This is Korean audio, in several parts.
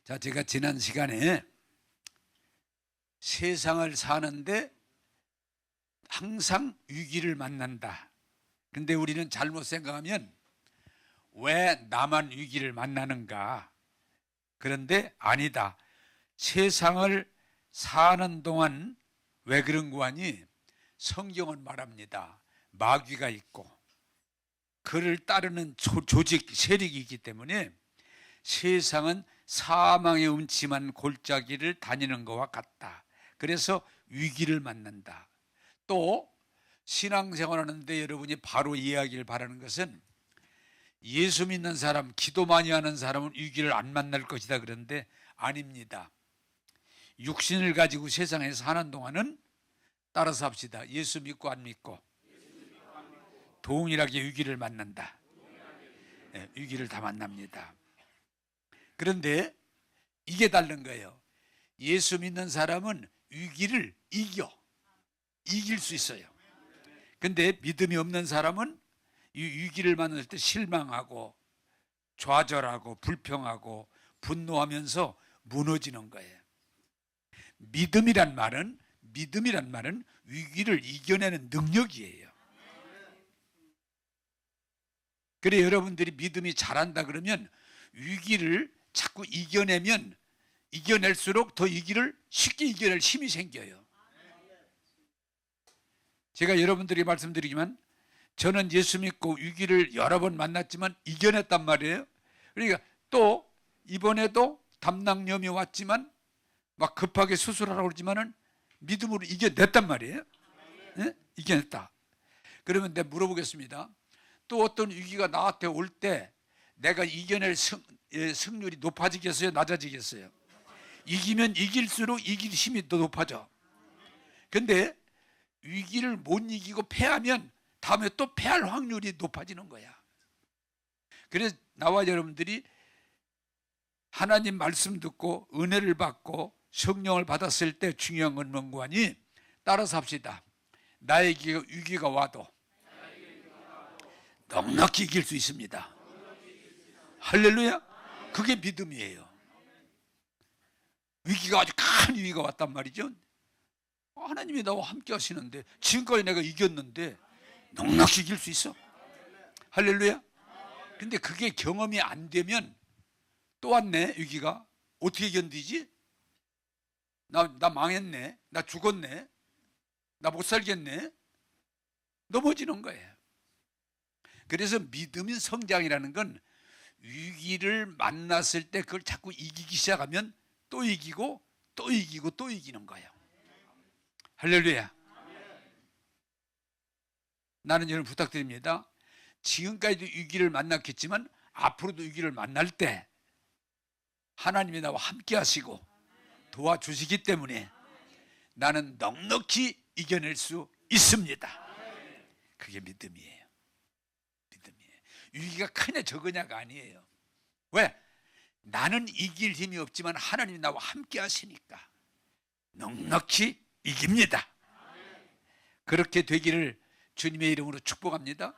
자, 제가 지난 시간에 세상을 사는데 항상 위기를 만난다. 근데 우리는 잘못 생각하면 왜 나만 위기를 만나는가? 그런데 아니다. 세상을 사는 동안 왜 그런 거 하니? 성경은 말합니다. 마귀가 있고 그를 따르는 조직, 세력이 있기 때문에 세상은 사망의 음침한 골짜기를 다니는 것과 같다. 그래서 위기를 만난다. 또 신앙생활하는데 여러분이 바로 이해하길 바라는 것은 예수 믿는 사람, 기도 많이 하는 사람은 위기를 안 만날 것이다. 그런데 아닙니다. 육신을 가지고 세상에 사는 동안은 따라서 합시다. 예수 믿고 안 믿고 동일하게 위기를 만난다. 네, 위기를 다 만납니다. 그런데 이게 다른 거예요. 예수 믿는 사람은 위기를 이길 수 있어요. 근데 믿음이 없는 사람은 이 위기를 만날 때 실망하고 좌절하고 불평하고 분노하면서 무너지는 거예요. 믿음이란 말은 위기를 이겨내는 능력이에요. 그래 여러분들이 믿음이 잘한다 그러면 위기를 자꾸 이겨낼수록 더 위기를 쉽게 이겨낼 힘이 생겨요. 제가 여러분들에게 말씀드리지만 저는 예수 믿고 위기를 여러 번 만났지만 이겨냈단 말이에요. 그러니까 또 이번에도 담낭염이 왔지만 막 급하게 수술하라고 그러지만은 믿음으로 이겨냈단 말이에요. 네? 이겨냈다. 그러면 내가 물어보겠습니다. 또 어떤 위기가 나한테 올 때 내가 이겨낼 승률이 높아지겠어요? 낮아지겠어요? 이기면 이길수록 이길 힘이 더 높아져. 근데 위기를 못 이기고 패하면 다음에 또 패할 확률이 높아지는 거야. 그래서 나와 여러분들이 하나님 말씀 듣고 은혜를 받고 성령을 받았을 때 중요한 건 뭔가니? 따라서 합시다. 나에게 위기가 와도 넉넉히 이길 수 있습니다. 할렐루야. 그게 믿음이에요. 위기가 아주 큰 위기가 왔단 말이죠. 하나님이 나와 함께 하시는데 지금까지 내가 이겼는데 넉넉히 이길 수 있어. 할렐루야. 근데 그게 경험이 안 되면 또 왔네. 위기가 어떻게 견디지? 나 망했네. 나 죽었네. 나 못 살겠네. 넘어지는 거예요. 그래서 믿음의 성장이라는 건 위기를 만났을 때 그걸 자꾸 이기기 시작하면 또 이기고 또 이기고 또 이기는 거예요. 할렐루야. 나는 여러분 부탁드립니다. 지금까지도 위기를 만났겠지만 앞으로도 위기를 만날 때 하나님이 나와 함께 하시고 도와주시기 때문에 나는 넉넉히 이겨낼 수 있습니다. 그게 믿음이에요. 위기가 크냐 적으냐가 아니에요. 왜? 나는 이길 힘이 없지만 하나님이 나와 함께 하시니까 넉넉히 이깁니다. 그렇게 되기를 주님의 이름으로 축복합니다.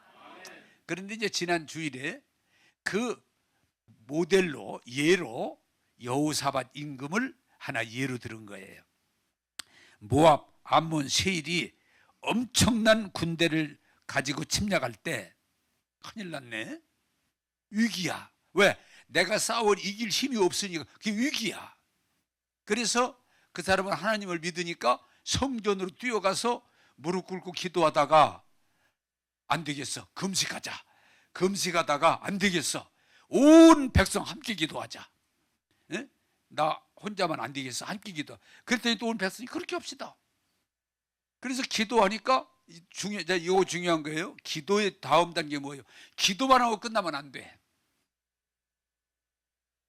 그런데 이제 지난 주일에 그 모델로 예로 여호사밧 임금을 하나 예로 들은 거예요. 모압, 암몬, 세일이 엄청난 군대를 가지고 침략할 때 큰일 났네. 위기야. 왜? 내가 싸울 이길 힘이 없으니까 그게 위기야. 그래서 그 사람은 하나님을 믿으니까 성전으로 뛰어가서 무릎 꿇고 기도하다가 안 되겠어. 금식하자. 금식하다가 안 되겠어. 온 백성 함께 기도하자. 예? 나 혼자만 안 되겠어. 함께 기도. 그랬더니 또 온 백성이 그렇게 합시다. 그래서 기도하니까 이거 중요한 거예요. 기도의 다음 단계 뭐예요? 기도만 하고 끝나면 안 돼.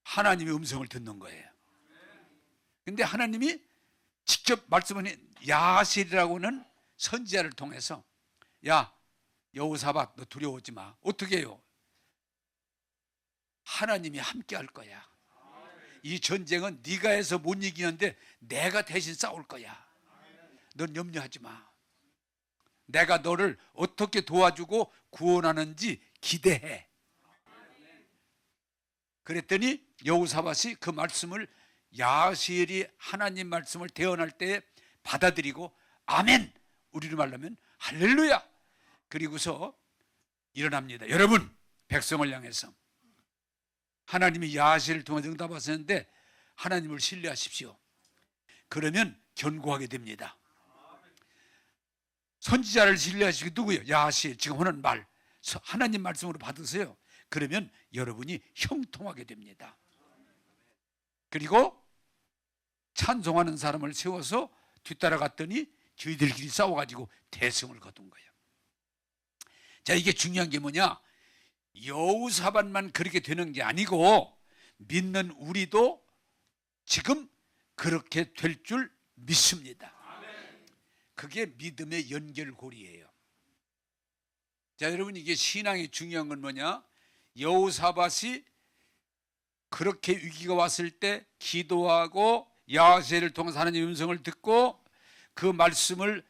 하나님의 음성을 듣는 거예요. 근데 하나님이 직접 말씀하는 야하실이라고는 선지자를 통해서 야 여호사밧 너 두려워하지 마. 어떻게 해요? 하나님이 함께 할 거야. 이 전쟁은 네가 해서 못 이기는데 내가 대신 싸울 거야. 넌 염려하지 마. 내가 너를 어떻게 도와주고 구원하는지 기대해. 그랬더니 여호사밧이 그 말씀을 야하시엘이 하나님 말씀을 대언할 때 받아들이고 아멘, 우리로 말하면 할렐루야. 그리고서 일어납니다. 여러분, 백성을 향해서 하나님이 야하시엘을 통해 응답하셨는데 하나님을 신뢰하십시오. 그러면 견고하게 됩니다. 선지자를 신뢰하시고 누구예요? 야하시엘, 지금 하는 말 하나님 말씀으로 받으세요. 그러면 여러분이 형통하게 됩니다. 그리고 찬송하는 사람을 세워서 뒤따라갔더니 저희들끼리 싸워가지고 대승을 거둔 거예요. 자, 이게 중요한 게 뭐냐? 여호사밧만 그렇게 되는 게 아니고 믿는 우리도 지금 그렇게 될 줄 믿습니다. 그게 믿음의 연결고리예요. 자, 여러분, 이게 신앙이 중요한 건 뭐냐? 여호사밧이 그렇게 위기가 왔을 때 기도하고 야하시엘을 통해서 하나님의 음성을 듣고 그 말씀을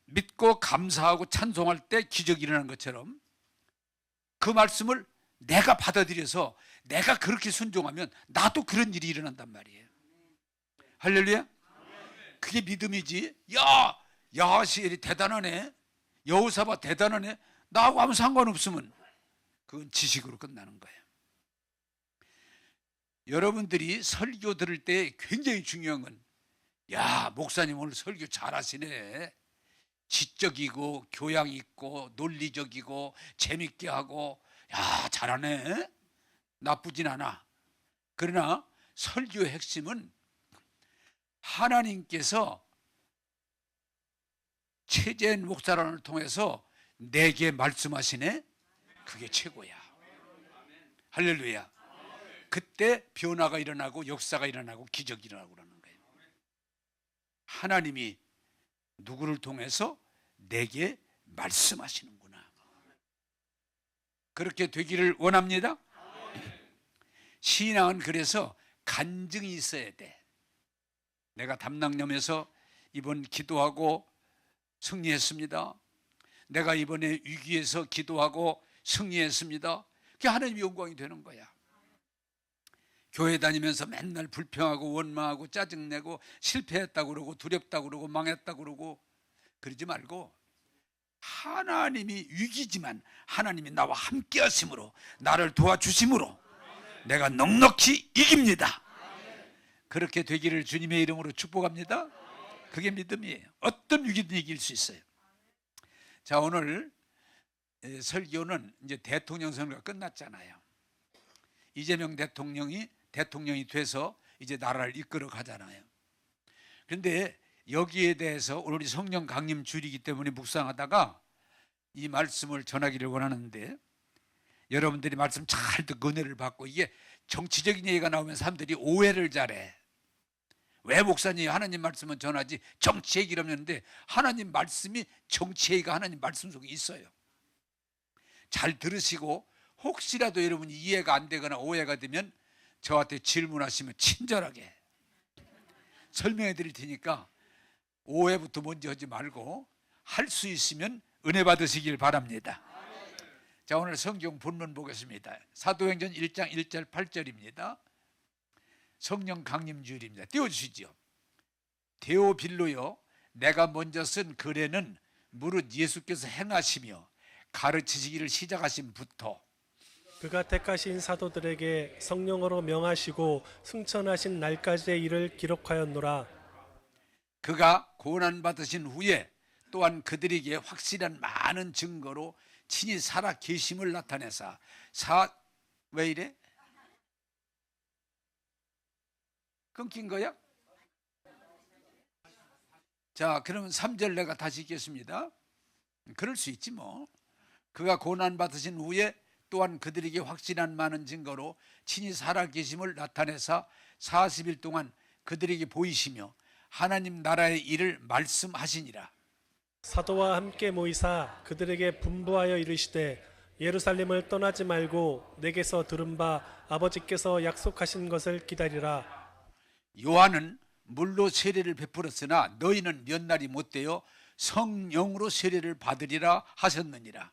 믿고 감사하고 찬송할 때 기적이 일어난 것처럼 그 말씀을 내가 받아들여서 내가 그렇게 순종하면 나도 그런 일이 일어난단 말이에요. 할렐루야. 그게 믿음이지. 야, 야하시엘이 대단하네, 여호사밧 대단하네, 나하고 아무 상관없으면 그건 지식으로 끝나는 거예요. 여러분들이 설교 들을 때 굉장히 중요한 건, 야, 목사님 오늘 설교 잘하시네, 지적이고 교양 있고 논리적이고 재밌게 하고, 야, 잘하네, 나쁘진 않아. 그러나 설교의 핵심은 하나님께서 최재현 목사를 통해서 내게 말씀하시네, 그게 최고야. 할렐루야. 그때 변화가 일어나고 역사가 일어나고 기적이 일어나고 그러는 거예요. 하나님이 누구를 통해서 내게 말씀하시는구나. 그렇게 되기를 원합니다. 신앙은 그래서 간증이 있어야 돼. 내가 담낭염에서 이번 기도하고 승리했습니다. 내가 이번에 위기에서 기도하고 승리했습니다. 그게 하나님의 영광이 되는 거야. 교회 다니면서 맨날 불평하고 원망하고 짜증내고 실패했다고 그러고 두렵다고 그러고 망했다고 그러고 그러지 말고, 하나님이 위기지만 하나님이 나와 함께 하심으로, 나를 도와주심으로 내가 넉넉히 이깁니다. 그렇게 되기를 주님의 이름으로 축복합니다. 그게 믿음이에요. 어떤 위기든 이길 수 있어요. 자, 오늘 설교는 이제 대통령 선거가 끝났잖아요. 이재명 대통령이 돼서 이제 나라를 이끌어 가잖아요. 그런데 여기에 대해서 오늘 성령 강림 주일이기 때문에 묵상하다가 이 말씀을 전하기를 원하는데, 여러분들이 말씀 잘 듣고 은혜를 받고, 이게 정치적인 얘기가 나오면 사람들이 오해를 잘해. 왜 목사님이 하나님 말씀은 전하지 정치 얘기를 하는데, 하나님 말씀이 정치 얘기가 하나님 말씀 속에 있어요. 잘 들으시고 혹시라도 여러분이 이해가 안 되거나 오해가 되면 저한테 질문하시면 친절하게 설명해 드릴 테니까 오해부터 먼저 하지 말고 할 수 있으면 은혜 받으시길 바랍니다. 자, 오늘 성경 본문 보겠습니다. 사도행전 1장 1절 8절입니다. 성령 강림 주일입니다. 띄워주시죠. 데오빌로요, 내가 먼저 쓴 글에는 무릇 예수께서 행하시며 가르치시기를 시작하신부터 그가 택하신 사도들에게 성령으로 명하시고 승천하신 날까지의 일을 기록하였노라. 그가 고난받으신 후에 또한 그들에게 확실한 많은 증거로 친히 살아 계심을 나타내사 왜 이래? 끊긴 거야? 자, 그러면 3절 내가 다시 읽겠습니다. 그럴 수 있지 뭐. 그가 고난받으신 후에 또한 그들에게 확실한 많은 증거로 친히 살아계심을 나타내사 40일 동안 그들에게 보이시며 하나님 나라의 일을 말씀하시니라. 사도와 함께 모이사 그들에게 분부하여 이르시되 예루살렘을 떠나지 말고 내게서 들은 바 아버지께서 약속하신 것을 기다리라. 요한은 물로 세례를 베풀었으나 너희는 몇 날이 못되어 성령으로 세례를 받으리라 하셨느니라.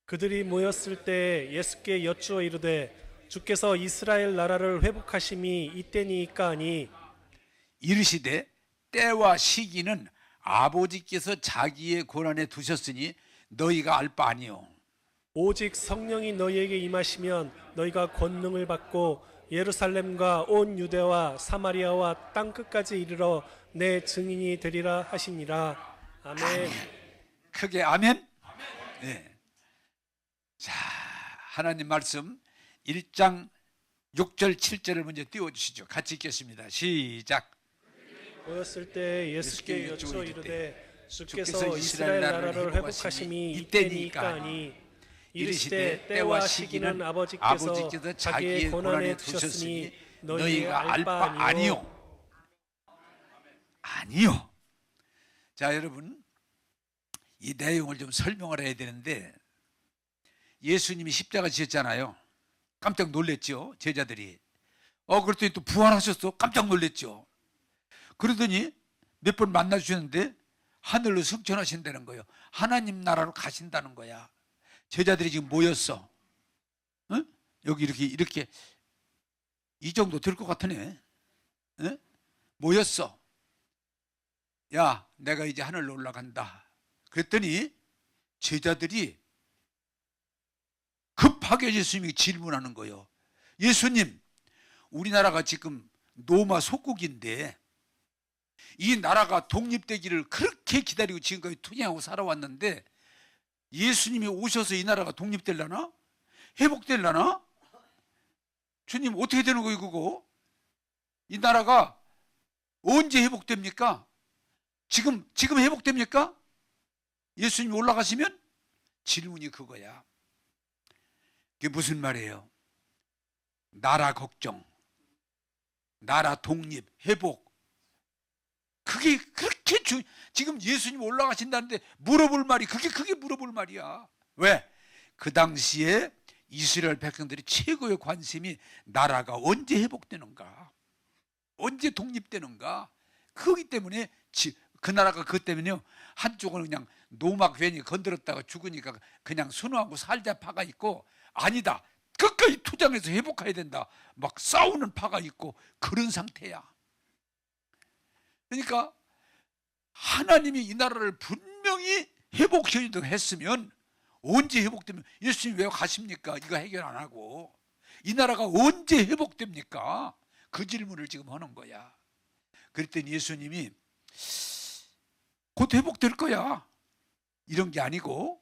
그들이 모였을 때 예수께 여쭈어 이르되 주께서 이스라엘 나라를 회복하심이 이때니까 하니 이르시되 때와 시기는 아버지께서 자기의 권한에 두셨으니 너희가 알 바 아니요. 오직 성령이 너희에게 임하시면 너희가 권능을 받고 예루살렘과 온 유대와 사마리아와 땅 끝까지 이르러 내 증인이 되리라 하시니라. 아멘. 크게 아멘. 네. 자, 하나님 말씀 1장 6절 7절을 먼저 띄워주시죠. 같이 읽겠습니다. 시작. 모였을 때 예수께 여쭈어 이르되 주께서 주께서 이스라엘 나라를 회복하심이 이때니까 하니 이르시되 때와 시기는 아버지께서 자기의 권한에 두셨으니 너희가 알 바 아니요. 아니요. 자, 여러분, 이 내용을 좀 설명을 해야 되는데, 예수님이 십자가 지었잖아요. 깜짝 놀랬죠, 제자들이. 그랬더니 또 부활하셨어. 깜짝 놀랬죠. 그러더니 몇 번 만나 주셨는데 하늘로 승천하신다는 거예요. 하나님 나라로 가신다는 거야. 제자들이 지금 모였어. 응? 여기 이렇게 이 정도 될 것 같으네. 응? 모였어. 야, 내가 이제 하늘로 올라간다. 그랬더니 제자들이 급하게 예수님이 질문하는 거예요. 예수님, 우리나라가 지금 로마 속국인데 이 나라가 독립되기를 그렇게 기다리고 지금까지 투쟁하고 살아왔는데 예수님이 오셔서 이 나라가 독립되려나? 회복되려나? 주님, 어떻게 되는 거예요 그거? 이 나라가 언제 회복됩니까? 지금 회복됩니까? 예수님이 올라가시면? 질문이 그거야. 그게 무슨 말이에요? 나라 걱정, 나라 독립, 회복. 그게 그렇게 지금 예수님 올라가신다는데 물어볼 말이 그게 물어볼 말이야. 왜? 그 당시에 이스라엘 백성들이 최고의 관심이 나라가 언제 회복되는가, 언제 독립되는가. 그렇기 때문에 그 나라가 그것 때문에요, 한쪽은 그냥 노막 괜히 건드렸다가 죽으니까 그냥 순화하고 살자 파가 있고, 아니다, 끝까지 투쟁해서 회복해야 된다, 막 싸우는 파가 있고, 그런 상태야. 그러니까 하나님이 이 나라를 분명히 회복시키도록 했으면 언제 회복되면, 예수님 왜 가십니까? 이거 해결 안 하고 이 나라가 언제 회복됩니까? 그 질문을 지금 하는 거야. 그랬더니 예수님이 곧 회복될 거야, 이런 게 아니고,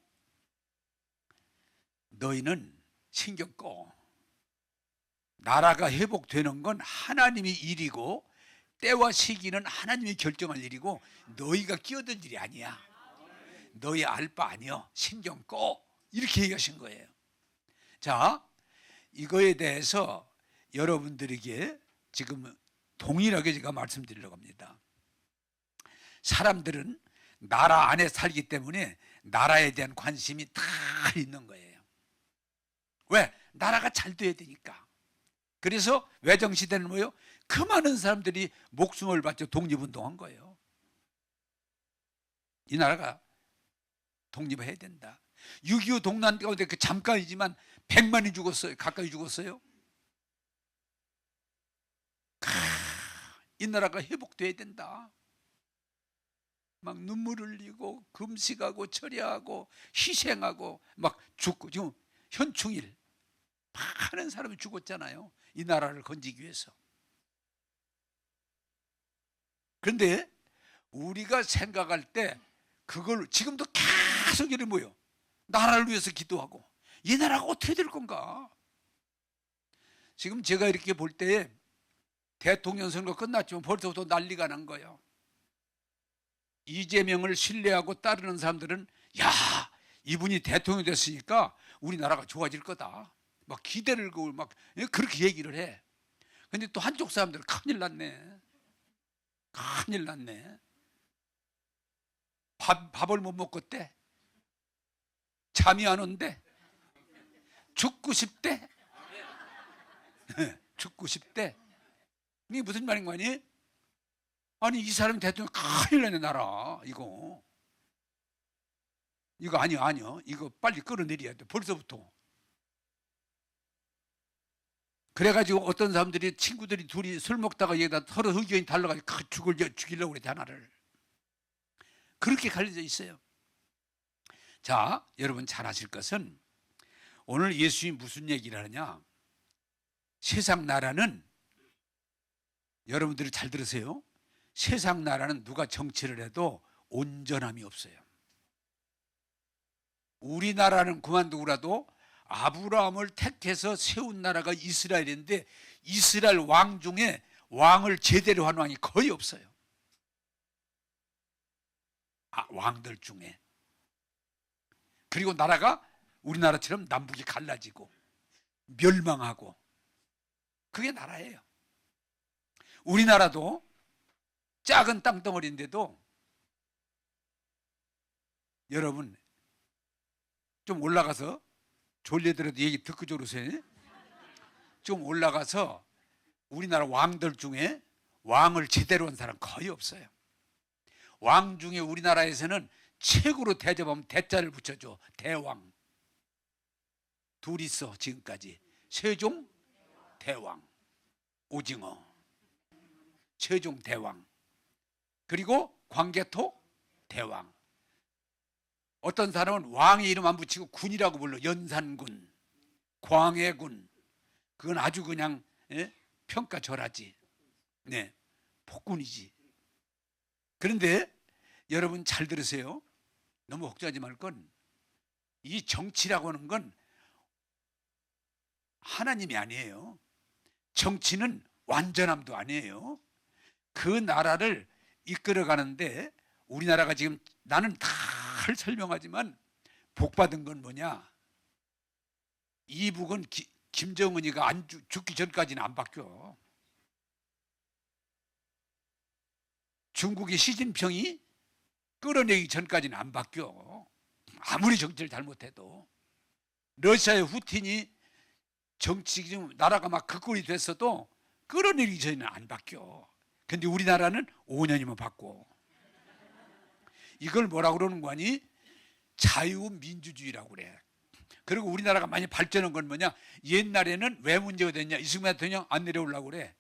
너희는 신경 꺼. 나라가 회복되는 건 하나님이 일이고 때와 시기는 하나님이 결정할 일이고 너희가 끼어든 일이 아니야. 너희 알 바 아니여. 신경 꺼. 이렇게 얘기하신 거예요. 자, 이거에 대해서 여러분들에게 지금 동일하게 제가 말씀드리려고 합니다. 사람들은 나라 안에 살기 때문에 나라에 대한 관심이 다 있는 거예요. 왜? 나라가 잘 돼야 되니까. 그래서 외정시대는 뭐예요? 그 많은 사람들이 목숨을 바쳐 독립운동한 거예요. 이 나라가 독립을 해야 된다. 6.25 동란 가운데 그 잠깐이지만 100만이 죽었어요. 가까이 죽었어요. 이 나라가 회복돼야 된다. 막 눈물 흘리고 금식하고 철야하고 희생하고 막 죽고, 지금 현충일 많은 사람이 죽었잖아요, 이 나라를 건지기 위해서. 그런데 우리가 생각할 때 그걸 지금도 계속 이래 뭐요? 나라를 위해서 기도하고, 이 나라가 어떻게 될 건가? 지금 제가 이렇게 볼 때 대통령 선거 끝났지만 벌써부터 난리가 난 거예요. 이재명을 신뢰하고 따르는 사람들은, 야, 이분이 대통령이 됐으니까 우리나라가 좋아질 거다, 막 기대를 막 그렇게 얘기를 해. 근데 또 한쪽 사람들은 큰일 났네. 큰일 났네. 밥을 못 먹겠대. 잠이 안 온대. 죽고 싶대. 죽고 싶대. 이게 무슨 말인 거 아니? 아니, 이 사람이 대통령 큰일 나네, 나라. 이거 아니야. 이거 빨리 끌어내려야 돼, 벌써부터. 그래가지고 어떤 사람들이 친구들이 둘이 술 먹다가 여기다 서로 의견이 달라가지고 죽이려고 그래 하나를. 그렇게 갈려져 있어요. 자, 여러분 잘 아실 것은 오늘 예수님이 무슨 얘기를 하느냐, 세상 나라는, 여러분들이 잘 들으세요, 세상 나라는 누가 정치를 해도 온전함이 없어요. 우리나라는 그만두고라도 아브라함을 택해서 세운 나라가 이스라엘인데 이스라엘 왕 중에 왕을 제대로 한 왕이 거의 없어요. 왕들 중에. 그리고 나라가 우리나라처럼 남북이 갈라지고 멸망하고, 그게 나라예요. 우리나라도 작은 땅덩어리인데도 여러분 좀 올라가서, 졸려더라도 얘기 듣고 졸으세요. 좀 올라가서 우리나라 왕들 중에 왕을 제대로 한 사람 거의 없어요. 왕 중에 우리나라에서는 최고로 대접하면 대자를 붙여줘. 대왕. 둘 있어 지금까지. 세종 대왕, 오징어. 세종 대왕, 그리고 광개토 대왕. 어떤 사람은 왕의 이름 안 붙이고 군이라고 불러. 연산군, 광해군. 그건 아주 그냥 평가절하지. 네, 폭군이지. 그런데 여러분 잘 들으세요. 너무 걱정하지 말 건, 이 정치라고 하는 건 하나님이 아니에요. 정치는 완전함도 아니에요. 그 나라를 이끌어가는데 우리나라가 지금, 나는 다 설명하지만 복받은 건 뭐냐, 이북은 김정은이가 죽기 전까지는 안 바뀌어. 중국의 시진핑이 끌어내기 전까지는 안 바뀌어. 아무리 정치를 잘못해도. 러시아의 후틴이 정치, 지금 나라가 막 극권이 됐어도 끌어내리기 전에는 안 바뀌어. 근데 우리나라는 5년이면 바꿔. 이걸 뭐라고 그러는 거니? 자유민주주의라고 그래. 그리고 우리나라가 많이 발전한 건 뭐냐, 옛날에는 왜 문제가 됐냐, 이승만 대통령 안 내려오려고 그래,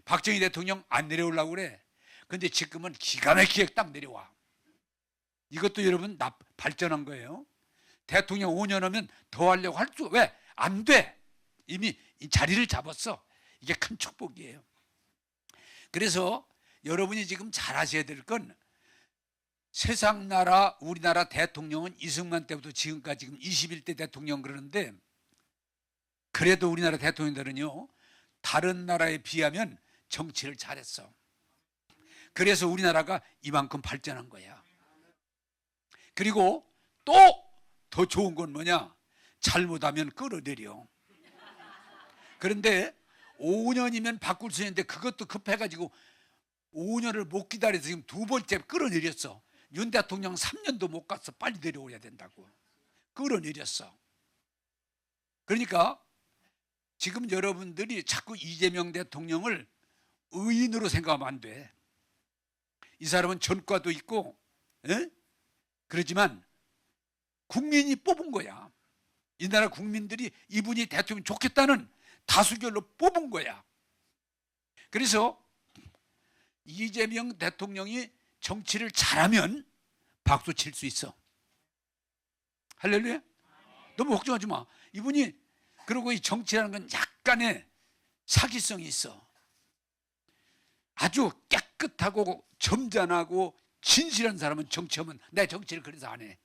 박정희 대통령 안 내려오려고 그래. 근데 지금은 기가 막히게 딱 내려와. 이것도 여러분 발전한 거예요. 대통령 5년 하면 더 하려고 할 수, 왜? 안 돼. 이미 이 자리를 잡았어. 이게 큰 축복이에요. 그래서 여러분이 지금 잘 아셔야 될 건, 세상 나라 우리나라 대통령은 이승만 때부터 지금까지 지금 21대 대통령 그러는데, 그래도 우리나라 대통령들은요 다른 나라에 비하면 정치를 잘했어. 그래서 우리나라가 이만큼 발전한 거야. 그리고 또 더 좋은 건 뭐냐, 잘못하면 끌어내려. 그런데 5년이면 바꿀 수 있는데 그것도 급해가지고 5년을 못 기다려서 지금 두 번째 끌어내렸어. 윤 대통령 3년도 못 갔어. 빨리 내려오야 된다고 끌어내렸어. 그러니까 지금 여러분들이 자꾸 이재명 대통령을 의인으로 생각하면 안 돼. 이 사람은 전과도 있고, 그렇지만 국민이 뽑은 거야. 이 나라 국민들이 이분이 대통령 좋겠다는 다수결로 뽑은 거야. 그래서 이재명 대통령이 정치를 잘하면 박수 칠 수 있어. 할렐루야. 너무 걱정하지 마. 이분이, 그리고 이 정치라는 건 약간의 사기성이 있어. 아주 깨끗하고 점잖하고 진실한 사람은 정치하면, 내 정치를 그래서 안 해.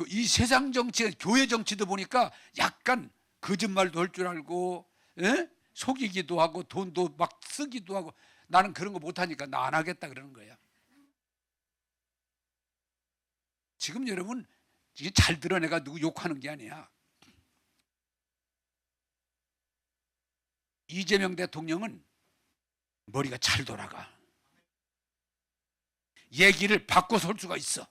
이 세상 정치, 교회 정치도 보니까 약간 거짓말도 할 줄 알고, 속이기도 하고 돈도 막 쓰기도 하고. 나는 그런 거 못하니까 나 안 하겠다 그러는 거야. 지금 여러분 이게 잘 들어. 내가 누구 욕하는 게 아니야. 이재명 대통령은 머리가 잘 돌아가. 얘기를 바꿔 설 수가 있어.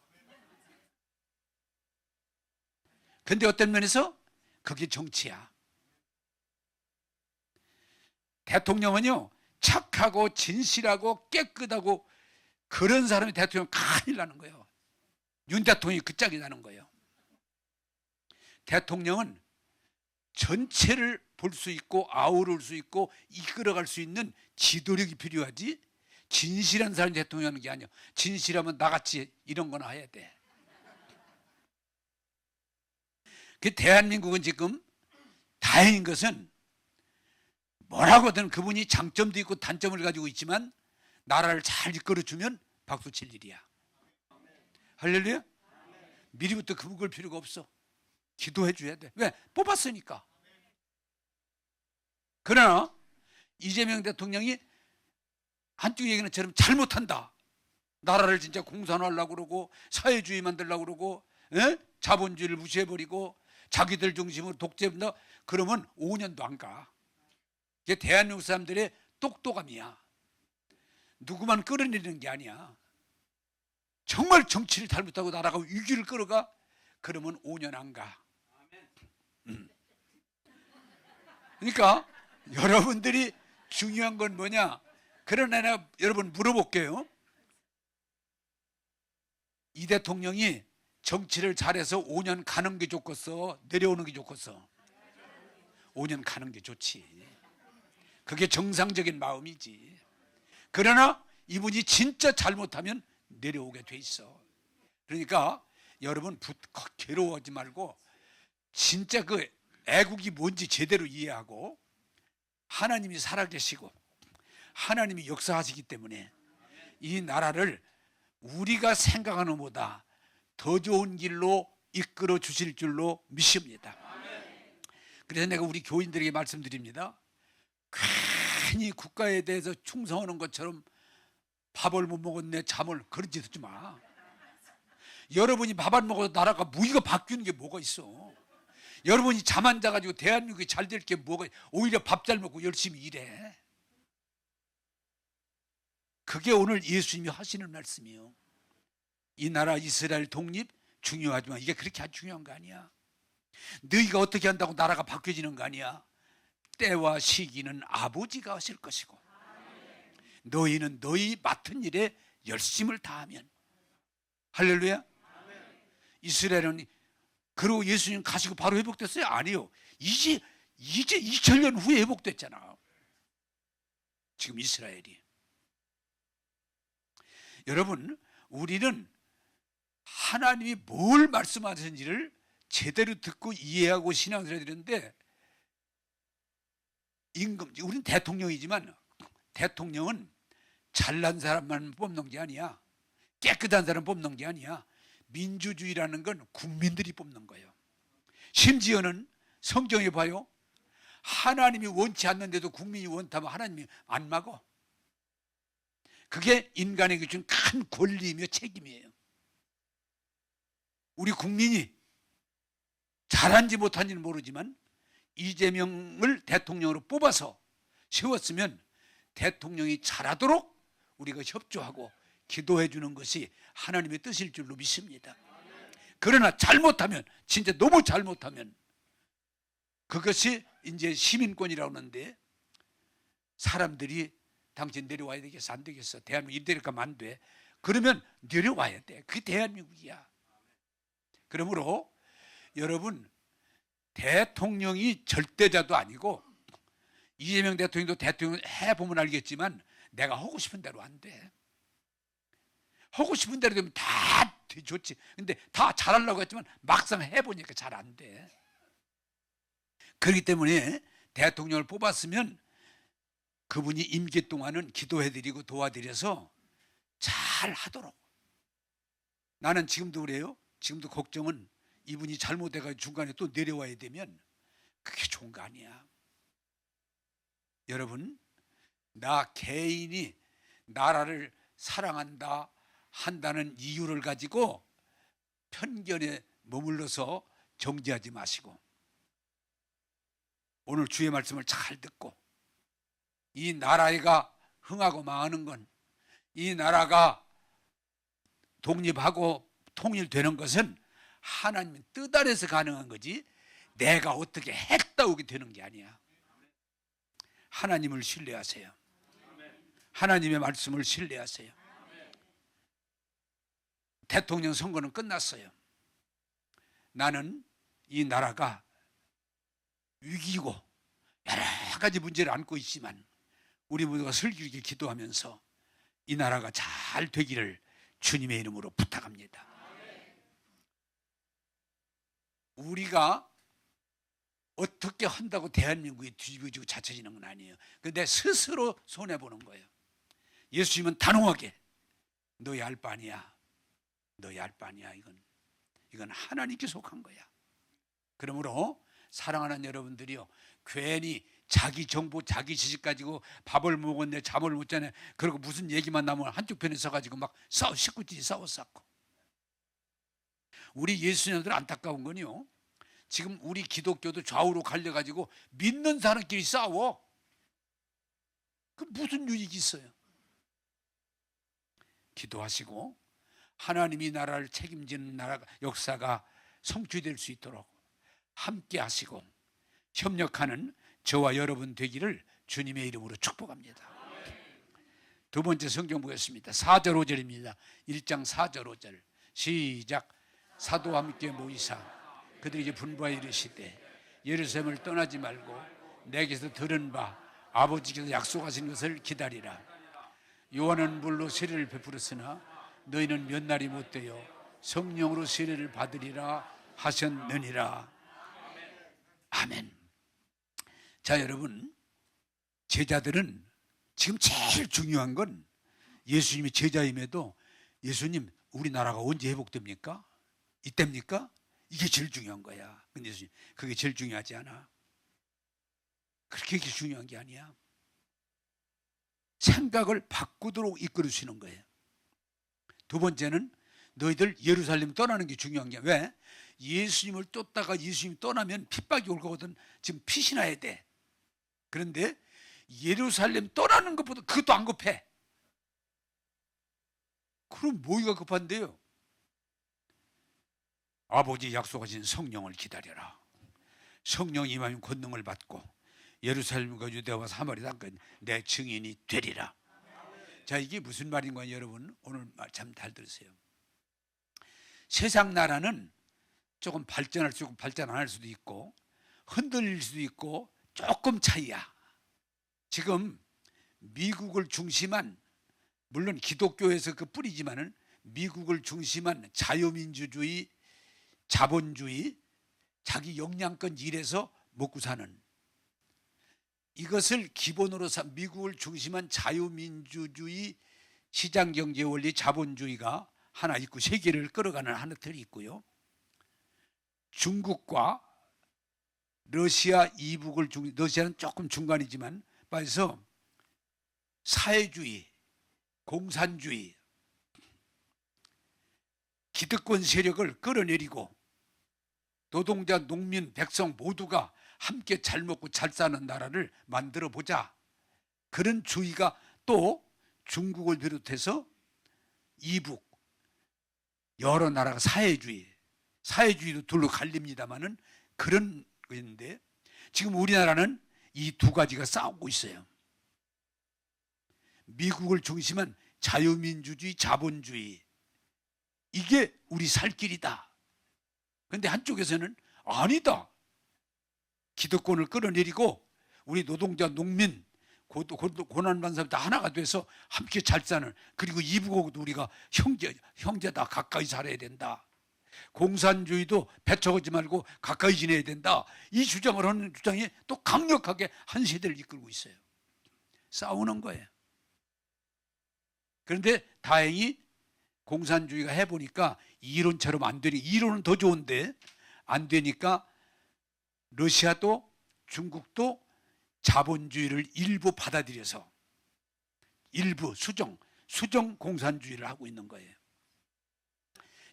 근데 어떤 면에서 그게 정치야. 대통령은요 착하고 진실하고 깨끗하고 그런 사람이 대통령 큰일 나는 거예요. 윤 대통령이 그 짝이 나는 거예요. 대통령은 전체를 볼 수 있고 아우를 수 있고 이끌어갈 수 있는 지도력이 필요하지, 진실한 사람이 대통령하는 게 아니야. 진실하면 나같이 이런 거나 해야 돼. 그 대한민국은 지금 다행인 것은 뭐라고든 그분이 장점도 있고 단점을 가지고 있지만 나라를 잘 이끌어주면 박수 칠 일이야. 할렐루야. 미리부터 그걸 필요가 없어. 기도해 줘야 돼. 왜? 뽑았으니까. 그러나 이재명 대통령이 한쪽 얘기는 저럼 잘못한다. 나라를 진짜 공산화하려고 그러고 사회주의 만들려고 그러고 자본주의를 무시해버리고 자기들 중심으로 독재한다. 그러면 5년도 안 가. 이게 대한민국 사람들의 똑똑함이야. 누구만 끌어내리는 게 아니야. 정말 정치를 잘못하고 나라가 위기를 끌어가? 그러면 5년 안 가. 그러니까 여러분들이 중요한 건 뭐냐? 그러나 내가 여러분 물어볼게요. 이 대통령이 정치를 잘해서 5년 가는 게 좋겠어? 내려오는 게 좋겠어? 5년 가는 게 좋지. 그게 정상적인 마음이지. 그러나 이분이 진짜 잘못하면 내려오게 돼 있어. 그러니까 여러분 괴로워하지 말고 진짜 그 애국이 뭔지 제대로 이해하고 하나님이 살아계시고 하나님이 역사하시기 때문에 이 나라를 우리가 생각하는 것보다 더 좋은 길로 이끌어 주실 줄로 믿습니다. 그래서 내가 우리 교인들에게 말씀드립니다. 괜히 국가에 대해서 충성하는 것처럼 밥을 못 먹었네, 잠을, 그런 짓 하지 마. 여러분이 밥 안 먹어도 나라가 무기가 바뀌는 게 뭐가 있어? 여러분이 잠 안 자가지고 대한민국이 잘 될 게 뭐가, 오히려 밥 잘 먹고 열심히 일해. 그게 오늘 예수님이 하시는 말씀이에요. 이 나라 이스라엘 독립 중요하지만 이게 그렇게 중요한 거 아니야. 너희가 어떻게 한다고 나라가 바뀌어지는 거 아니야. 때와 시기는 아버지가 하실 것이고 너희는 너희 맡은 일에 열심을 다하면. 할렐루야. 이스라엘은 그리고 예수님 가시고 바로 회복됐어요? 아니요. 이제 2000년 후에 회복됐잖아. 지금 이스라엘이. 여러분, 우리는 하나님이 뭘 말씀하시는지를 제대로 듣고 이해하고 신앙을 해야 되는데, 우리는 대통령이지만 대통령은 잘난 사람만 뽑는 게 아니야. 깨끗한 사람 뽑는 게 아니야. 민주주의라는 건 국민들이 뽑는 거예요. 심지어는 성경에 봐요. 하나님이 원치 않는데도 국민이 원하면 하나님이 안 막어. 그게 인간에게 준 큰 권리이며 책임이에요. 우리 국민이 잘한지 못한지는 모르지만 이재명을 대통령으로 뽑아서 세웠으면 대통령이 잘하도록 우리가 협조하고 기도해 주는 것이 하나님의 뜻일 줄로 믿습니다. 그러나 잘못하면, 진짜 너무 잘못하면 그것이 이제 시민권이라고 하는데 사람들이 당신 내려와야 되겠어, 안 되겠어, 대한민국 이대로 가면 안 돼. 그러면 내려와야 돼. 그게 대한민국이야. 그러므로 여러분, 대통령이 절대자도 아니고 이재명 대통령도 대통령 해보면 알겠지만 내가 하고 싶은 대로 안 돼. 하고 싶은 대로 되면 다 좋지. 근데 다 잘하려고 했지만 막상 해보니까 잘 안 돼. 그렇기 때문에 대통령을 뽑았으면 그분이 임기 동안은 기도해드리고 도와드려서 잘 하도록. 나는 지금도 그래요. 지금도 걱정은 이분이 잘못해가지고 중간에 또 내려와야 되면 그게 좋은 거 아니야. 여러분, 나 개인이 나라를 사랑한다 한다는 이유를 가지고 편견에 머물러서 정죄하지 마시고 오늘 주의 말씀을 잘 듣고 이 나라가 흥하고 망하는 건, 이 나라가 독립하고 통일되는 것은 하나님 뜻 아래서 가능한 거지 내가 어떻게 했다고 되는 게 아니야. 하나님을 신뢰하세요. 하나님의 말씀을 신뢰하세요. 대통령 선거는 끝났어요. 나는 이 나라가 위기고 여러 가지 문제를 안고 있지만 우리 모두가 슬기롭게 기도하면서 이 나라가 잘 되기를 주님의 이름으로 부탁합니다. 우리가 어떻게 한다고 대한민국이 뒤집어지고 자처지는 건 아니에요. 근데 스스로 손해보는 거예요. 예수님은 단호하게 너희 알 바 아니야. 너희 알 바 아니야. 이건 하나님께 속한 거야. 그러므로 사랑하는 여러분들이요, 괜히 자기 정보, 자기 지식 가지고 밥을 먹었네, 잠을 못 자네, 그리고 무슨 얘기만 나면 한쪽 편에 서가지고 막 식구끼리 싸웠었고. 우리 예수님들 안타까운 건요, 지금 우리 기독교도 좌우로 갈려가지고 믿는 사람끼리 싸워. 그 무슨 유익이 있어요? 기도하시고 하나님이 나라를 책임지는 나라가, 역사가 성취될 수 있도록 함께 하시고 협력하는 저와 여러분 되기를 주님의 이름으로 축복합니다. 두 번째 성경 보겠습니다. 4절 5절입니다. 1장 4절 5절 시작. 사도와 함께 모이사 그들이 이제 분부하여 이르시되 예루살렘을 떠나지 말고 내게서 들은 바 아버지께서 약속하신 것을 기다리라. 요한은 물로 세례를 베풀었으나 너희는 몇 날이 못 되어 성령으로 세례를 받으리라 하셨느니라. 아멘. 자, 여러분, 제자들은 지금 제일 중요한 건 예수님이 제자임에도 예수님, 우리나라가 언제 회복됩니까? 이때입니까? 이게 제일 중요한 거야. 근데 예수님, 그게 제일 중요하지 않아. 그렇게 중요한 게 아니야. 생각을 바꾸도록 이끌어주시는 거예요. 두 번째는 너희들 예루살렘 떠나는 게 중요한 게, 왜? 예수님을 쫓다가 예수님이 떠나면 핍박이 올 거거든. 지금 핏이 나야 돼. 그런데 예루살렘 떠나는 것보다 그것도 안 급해. 그럼 뭐가 급한데요? 아버지 약속하신 성령을 기다려라. 성령 임하면 권능을 받고 예루살렘과 유대와 사마리아까지 내 증인이 되리라. 자, 이게 무슨 말인가 여러분, 오늘 말 참 잘 들으세요. 세상 나라는 조금 발전할 수 있고 발전 안 할 수도 있고 흔들릴 수도 있고 조금 차이야. 지금 미국을 중심한, 물론 기독교에서 그 뿌리지만은 미국을 중심한 자유민주주의, 자본주의, 자기 역량권 일에서 먹고 사는, 이것을 기본으로 미국을 중심한 자유민주주의, 시장경제 원리, 자본주의가 하나 있고 세계를 끌어가는 하나 틀이 있고요. 중국과 러시아 이북을 러시아는 조금 중간이지만 그래서 사회주의, 공산주의, 기득권 세력을 끌어내리고 노동자, 농민, 백성 모두가 함께 잘 먹고 잘 사는 나라를 만들어 보자. 그런 주의가 또 중국을 비롯해서 이북 여러 나라가 사회주의도 둘로 갈립니다만은 그런 거였는데, 지금 우리나라는 이 두 가지가 싸우고 있어요. 미국을 중심한 자유민주주의, 자본주의, 이게 우리 살 길이다. 그런데 한쪽에서는 아니다. 기득권을 끌어내리고 우리 노동자, 농민, 고난받는 사람 다 하나가 돼서 함께 잘 사는, 그리고 이북하고도 우리가 형제다, 가까이 살아야 된다. 공산주의도 배척하지 말고 가까이 지내야 된다. 이 주장을 하는 주장이 또 강력하게 한 세대를 이끌고 있어요. 싸우는 거예요. 그런데 다행히 공산주의가 해보니까 이론처럼 안 되니, 이론은 더 좋은데 안 되니까 러시아도 중국도 자본주의를 일부 받아들여서 일부 수정 공산주의를 하고 있는 거예요.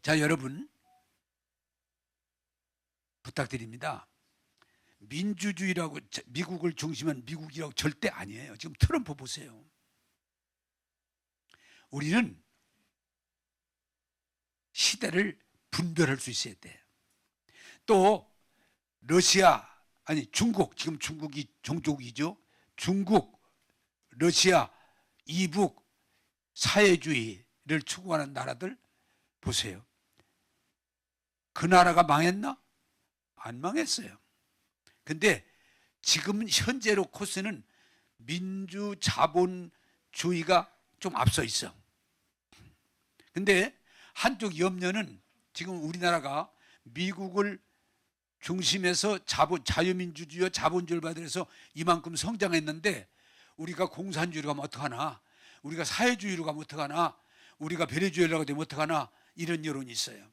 자, 여러분 부탁드립니다. 민주주의라고 미국을 중심한 미국이라고 절대 아니에요. 지금 트럼프 보세요. 우리는 시대를 분별할 수 있어야 돼. 또 중국, 지금 중국이 종족이죠. 중국, 러시아, 이북, 사회주의를 추구하는 나라들 보세요. 그 나라가 망했나? 안 망했어요. 근데 지금 현재로 코스는 민주자본주의가 좀 앞서 있어. 근데 한쪽 염려는 지금 우리나라가 미국을 중심에서 자유민주주의와 자본주의를 받아서 이만큼 성장했는데 우리가 공산주의로 가면 어떡하나, 우리가 사회주의로 가면 어떡하나, 우리가 배려주의로 가면 어떡하나, 이런 여론이 있어요.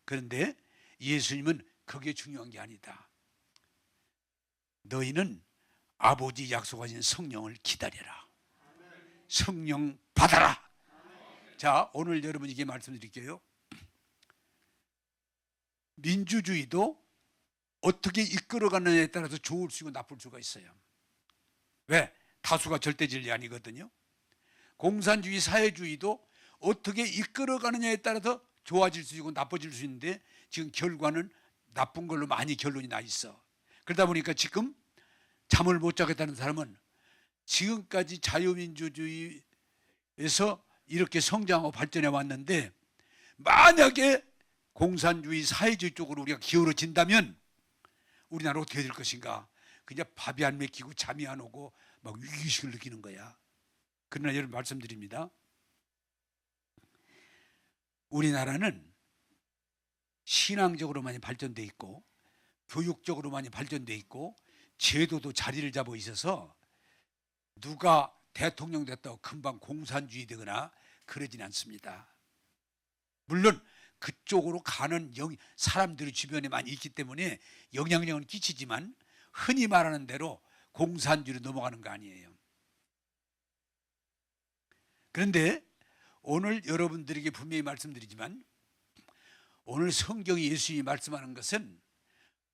그런데 예수님은 그게 중요한 게 아니다. 너희는 아버지 약속하신 성령을 기다려라. 성령 받아라. 자, 오늘 여러분에게 말씀드릴게요. 민주주의도 어떻게 이끌어가느냐에 따라서 좋을 수 있고 나쁠 수가 있어요. 왜? 다수가 절대 진리 아니거든요. 공산주의, 사회주의도 어떻게 이끌어가느냐에 따라서 좋아질 수 있고 나빠질 수 있는데 지금 결과는 나쁜 걸로 많이 결론이 나 있어. 그러다 보니까 지금 잠을 못 자겠다는 사람은 지금까지 자유민주주의에서 이렇게 성장하고 발전해 왔는데 만약에 공산주의, 사회주의 쪽으로 우리가 기울어진다면 우리나라 어떻게 될 것인가? 그냥 밥이 안 먹히고 잠이 안 오고 막 위기의식을 느끼는 거야. 그러나 여러분 말씀드립니다. 우리나라는 신앙적으로 많이 발전돼 있고 교육적으로 많이 발전돼 있고 제도도 자리를 잡아 있어서 누가 대통령 됐다고 금방 공산주의 되거나 그러진 않습니다. 물론 그쪽으로 가는 사람들이 주변에 많이 있기 때문에 영향력은 끼치지만 흔히 말하는 대로 공산주의로 넘어가는 거 아니에요. 그런데 오늘 여러분들에게 분명히 말씀드리지만 오늘 성경이 예수님이 말씀하는 것은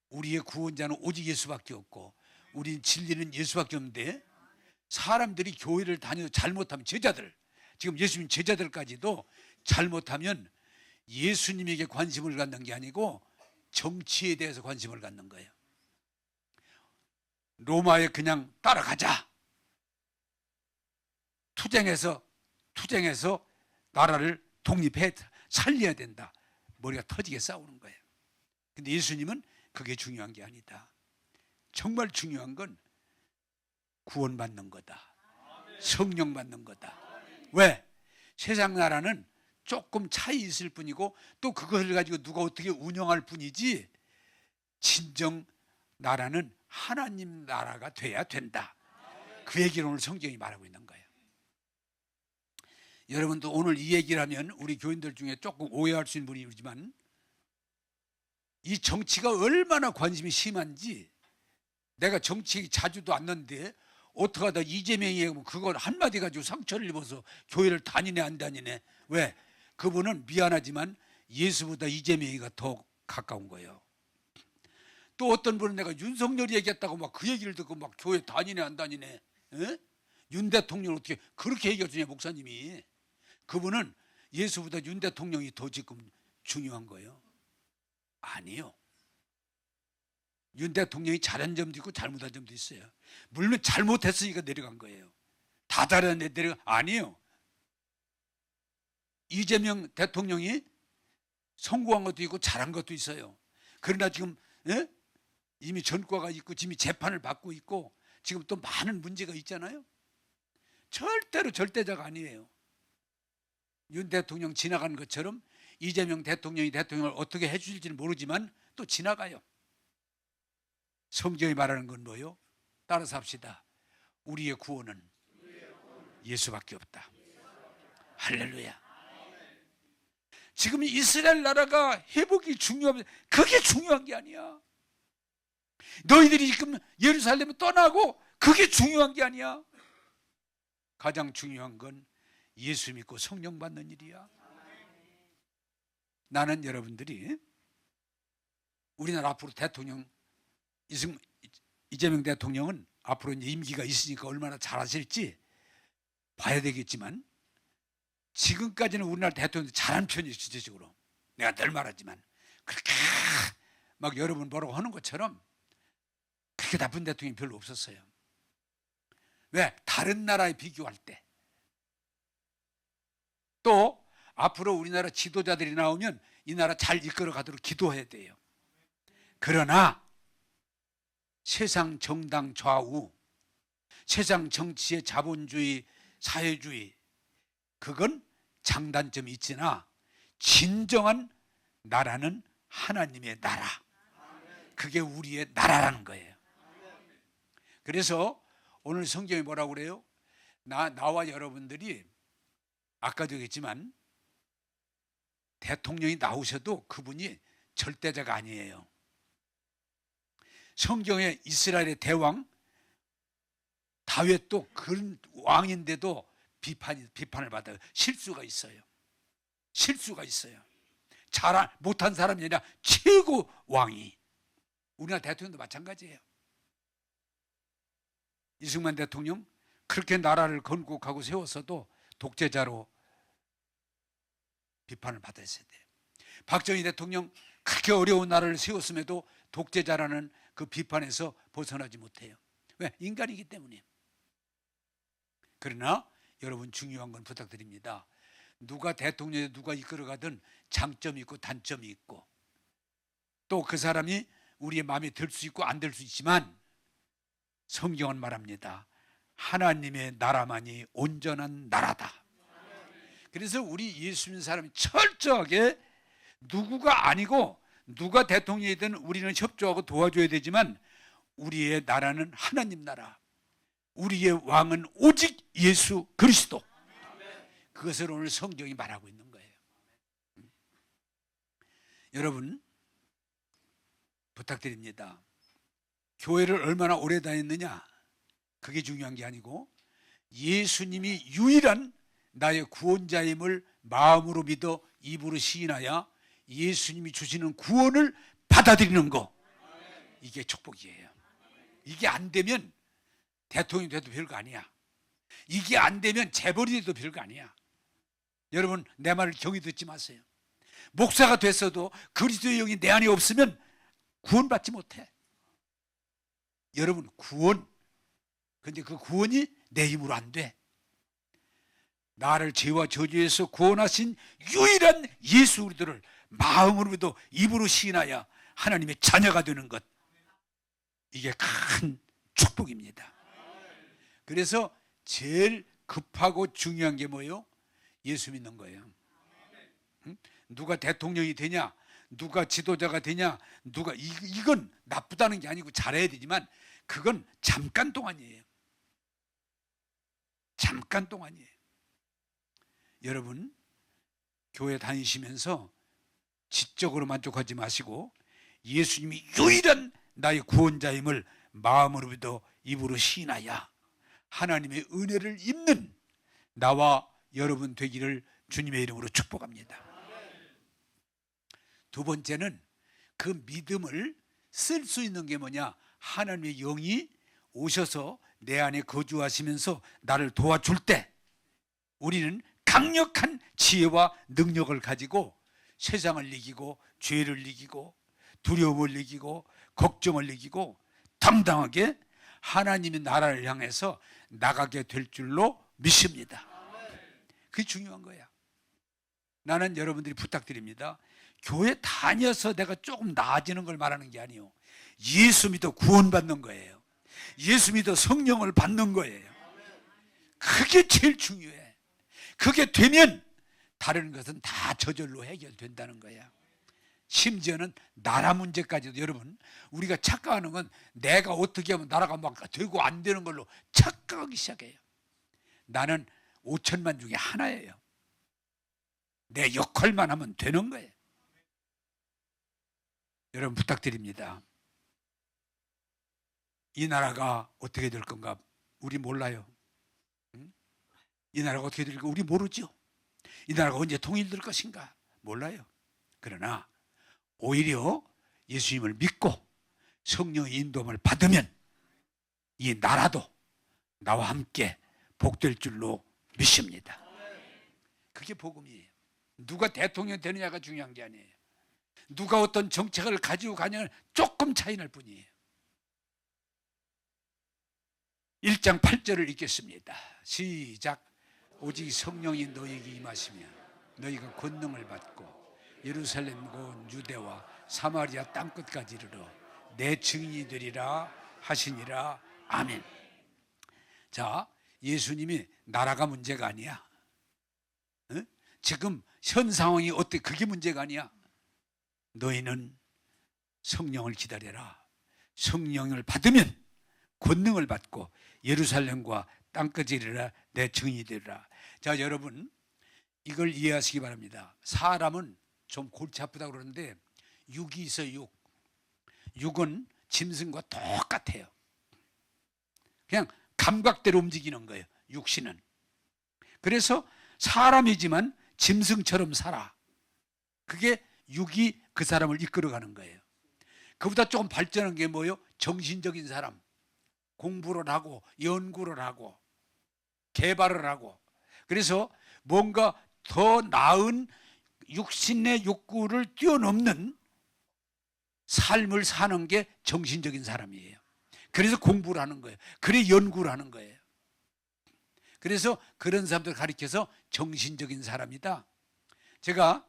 우리의 구원자는 오직 예수밖에 없고 우리 진리는 예수밖에 없는데 사람들이 교회를 다녀서 잘못하면 제자들, 지금 예수님 제자들까지도 잘못하면 예수님에게 관심을 갖는 게 아니고 정치에 대해서 관심을 갖는 거예요. 로마에 그냥 따라가자. 투쟁해서 나라를 독립해 살려야 된다. 머리가 터지게 싸우는 거예요. 근데 예수님은 그게 중요한 게 아니다. 정말 중요한 건 구원받는 거다. 성령 받는 거다. 왜? 세상 나라는 조금 차이 있을 뿐이고 또 그것을 가지고 누가 어떻게 운영할 뿐이지 진정 나라는 하나님 나라가 돼야 된다. 그 얘기를 오늘 성경이 말하고 있는 거예요. 여러분도 오늘 이 얘기를 하면 우리 교인들 중에 조금 오해할 수 있는 분이 있지만 이 정치가 얼마나 관심이 심한지 내가 정치 자주도 않는데 어떻게 하다 이재명이 그걸 한마디 가지고 상처를 입어서 교회를 다니네 안 다니네. 왜? 그분은 미안하지만 예수보다 이재명이가 더 가까운 거예요. 또 어떤 분은 내가 윤석열이 얘기했다고 막 그 얘기를 듣고 막 교회 다니네 안 다니네. 에? 윤 대통령 어떻게 그렇게 얘기해주냐 목사님이. 그분은 예수보다 윤 대통령이 더 지금 중요한 거예요. 아니요. 윤 대통령이 잘한 점도 있고 잘못한 점도 있어요. 물론 잘못했으니까 내려간 거예요. 다 잘했는데 내려가 아니에요. 이재명 대통령이 성공한 것도 있고 잘한 것도 있어요. 그러나 지금 이미 전과가 있고 지금 재판을 받고 있고 지금 또 많은 문제가 있잖아요. 절대로 절대자가 아니에요. 윤 대통령 지나가는 것처럼 이재명 대통령이 대통령을 어떻게 해주실지는 모르지만 또 지나가요. 성경이 말하는 건 뭐예요? 따라서 합시다. 우리의 구원은 예수밖에 없다. 할렐루야. 지금 이스라엘 나라가 회복이 중요하면 그게 중요한 게 아니야. 너희들이 지금 예루살렘을 떠나고 그게 중요한 게 아니야. 가장 중요한 건 예수 믿고 성령 받는 일이야. 나는 여러분들이 우리나라 앞으로 대통령 이재명 대통령은 앞으로 임기가 있으니까 얼마나 잘하실지 봐야 되겠지만 지금까지는 우리나라 대통령이 잘한 편이에요. 실질적으로 내가 늘 말하지만 그렇게 막 여러분 뭐라고 하는 것처럼 그렇게 나쁜 대통령이 별로 없었어요. 왜? 다른 나라에 비교할 때. 또 앞으로 우리나라 지도자들이 나오면 이 나라 잘 이끌어 가도록 기도해야 돼요. 그러나 세상 정당 좌우, 세상 정치의 자본주의, 사회주의, 그건 장단점이 있으나 진정한 나라는 하나님의 나라. 그게 우리의 나라라는 거예요. 그래서 오늘 성경이 뭐라고 그래요? 나와 여러분들이 아까도 얘기했지만 대통령이 나오셔도 그분이 절대자가 아니에요. 성경에 이스라엘의 대왕 다윗도 그런 왕인데도 비판을 받아요. 실수가 있어요. 실수가 있어요. 못한 사람이 아니라 최고 왕이. 우리나라 대통령도 마찬가지예요. 이승만 대통령 그렇게 나라를 건국하고 세웠어도 독재자로 비판을 받았어야 돼요. 박정희 대통령 그렇게 어려운 나라를 세웠음에도 독재자라는 그 비판에서 벗어나지 못해요. 왜? 인간이기 때문이에요. 그러나 여러분 중요한 건 부탁드립니다. 누가 대통령에 누가 이끌어가든 장점이 있고 단점이 있고 또 그 사람이 우리의 마음에 들 수 있고 안 들 수 있지만 성경은 말합니다. 하나님의 나라만이 온전한 나라다. 그래서 우리 예수 믿는 사람이 철저하게 누구가 아니고 누가 대통령이든 우리는 협조하고 도와줘야 되지만 우리의 나라는 하나님 나라. 우리의 왕은 오직 예수 그리스도. 그것을 오늘 성경이 말하고 있는 거예요. 여러분 부탁드립니다. 교회를 얼마나 오래 다녔느냐 그게 중요한 게 아니고 예수님이 유일한 나의 구원자임을 마음으로 믿어 입으로 시인하여 예수님이 주시는 구원을 받아들이는 거, 이게 축복이에요. 이게 안 되면 대통령이 돼도 별거 아니야. 이게 안 되면 재벌이 돼도 별거 아니야. 여러분 내 말을 경히 듣지 마세요. 목사가 됐어도 그리스도의 영이 내 안에 없으면 구원받지 못해. 여러분 구원, 근데 그 구원이 내 힘으로 안 돼. 나를 죄와 저주에서 구원하신 유일한 예수 그리스도를 마음으로 믿어 입으로 시인하여 하나님의 자녀가 되는 것, 이게 큰 축복입니다. 그래서 제일 급하고 중요한 게 뭐예요? 예수 믿는 거예요. 누가 대통령이 되냐, 누가 지도자가 되냐, 이건 나쁘다는 게 아니고 잘해야 되지만 그건 잠깐 동안이에요. 잠깐 동안이에요. 여러분 교회 다니시면서 지적으로 만족하지 마시고 예수님이 유일한 나의 구원자임을 마음으로 믿어 입으로 시인하여 하나님의 은혜를 입는 나와 여러분 되기를 주님의 이름으로 축복합니다. 두 번째는 그 믿음을 쓸 수 있는 게 뭐냐? 하나님의 영이 오셔서 내 안에 거주하시면서 나를 도와줄 때 우리는 강력한 지혜와 능력을 가지고 세상을 이기고 죄를 이기고 두려움을 이기고 걱정을 이기고 당당하게 하나님의 나라를 향해서 나가게 될 줄로 믿습니다. 그게 중요한 거야. 나는 여러분들이 부탁드립니다. 교회 다녀서 내가 조금 나아지는 걸 말하는 게 아니에요. 예수 믿어 구원받는 거예요. 예수 믿어 성령을 받는 거예요. 그게 제일 중요해. 그게 되면 다른 것은 다 저절로 해결된다는 거야. 심지어는 나라 문제까지도 여러분 우리가 착각하는 건 내가 어떻게 하면 나라가 막 되고 안 되는 걸로 착각하기 시작해요. 나는 5천만 중에 하나예요. 내 역할만 하면 되는 거예요. 여러분 부탁드립니다. 이 나라가 어떻게 될 건가 우리 몰라요. 이 나라가 어떻게 될까 우리 모르죠. 이 나라가 언제 통일될 것인가 몰라요. 그러나 오히려 예수님을 믿고 성령의 인도함을 받으면 이 나라도 나와 함께 복될 줄로 믿습니다. 그게 복음이에요. 누가 대통령 되느냐가 중요한 게 아니에요. 누가 어떤 정책을 가지고 가냐는 조금 차이 날 뿐이에요. 1장 8절을 읽겠습니다. 시작. 오직 성령이 너희에게 임하시면 너희가 권능을 받고 예루살렘과 온 유대와 사마리아 땅끝까지 이르러 내 증인이 되리라 하시니라. 아멘. 자, 예수님이 나라가 문제가 아니야. 어? 지금 현 상황이 어때? 그게 문제가 아니야. 너희는 성령을 기다려라. 성령을 받으면 권능을 받고 예루살렘과 땅끝에 이르라 내 증인이 되리라. 자, 여러분 이걸 이해하시기 바랍니다. 사람은 좀 골치 아프다고 그러는데 육이 있어요. 육은 짐승과 똑같아요. 그냥 감각대로 움직이는 거예요, 육신은. 그래서 사람이지만 짐승처럼 살아. 그게 육이 그 사람을 이끌어가는 거예요. 그보다 조금 발전한 게 뭐예요? 정신적인 사람. 공부를 하고 연구를 하고 개발을 하고, 그래서 뭔가 더 나은 육신의 욕구를 뛰어넘는 삶을 사는 게 정신적인 사람이에요. 그래서 공부를 하는 거예요. 그래 연구를 하는 거예요. 그래서 그런 사람들 가리켜서 정신적인 사람이다. 제가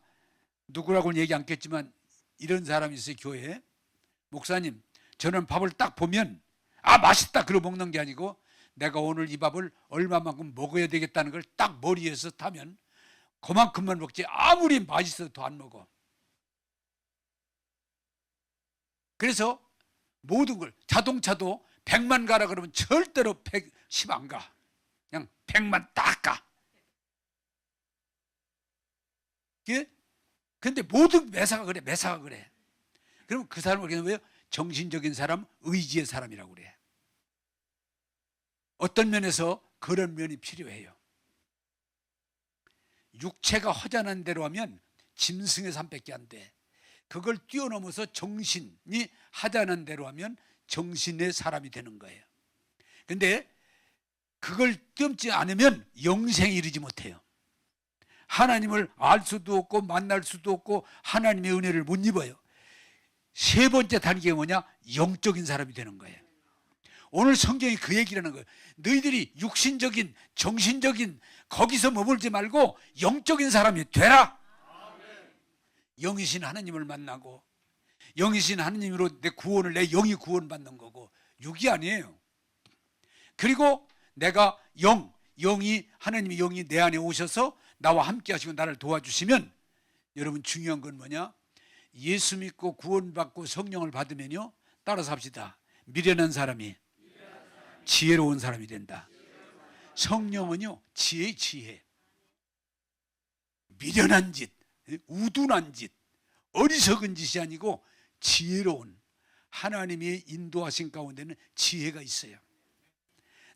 누구라고는 얘기 않겠지만 이런 사람이 있어요. 교회에. 목사님, 저는 밥을 딱 보면 아 맛있다 그러고 먹는 게 아니고 내가 오늘 이 밥을 얼마만큼 먹어야 되겠다는 걸 딱 머리에서 타면 그만큼만 먹지 아무리 맛있어도 더 안 먹어. 그래서 모든 걸, 자동차도 100만 가라 그러면 절대로 110 안 가. 그냥 100만 딱 가. 근데 모든 매사가 그래. 매사가 그래. 그럼 그 사람을 그냥 왜요? 정신적인 사람, 의지의 사람이라고 그래. 어떤 면에서 그런 면이 필요해요. 육체가 허전한 대로 하면 짐승의 삶밖에 안 돼. 그걸 뛰어넘어서 정신이 하자는 대로 하면 정신의 사람이 되는 거예요. 근데 그걸 뛰어넘지 않으면 영생에 이르지 못해요. 하나님을 알 수도 없고 만날 수도 없고 하나님의 은혜를 못 입어요. 세 번째 단계가 뭐냐? 영적인 사람이 되는 거예요. 오늘 성경이 그 얘기를 하는 거예요. 너희들이 육신적인, 정신적인 거기서 머물지 말고 영적인 사람이 되라. 영이신 하나님을 만나고 영이신 하나님으로 내 구원을, 내 영이 구원받는 거고 육이 아니에요. 그리고 내가 영이 하나님의 영이 내 안에 오셔서 나와 함께 하시고 나를 도와주시면, 여러분 중요한 건 뭐냐? 예수 믿고 구원받고 성령을 받으면요, 따라서 합시다. 미련한 사람이 지혜로운 사람이 된다. 성령은요 지혜. 미련한 짓, 우둔한 짓, 어리석은 짓이 아니고 지혜로운, 하나님의 인도하신 가운데는 지혜가 있어요.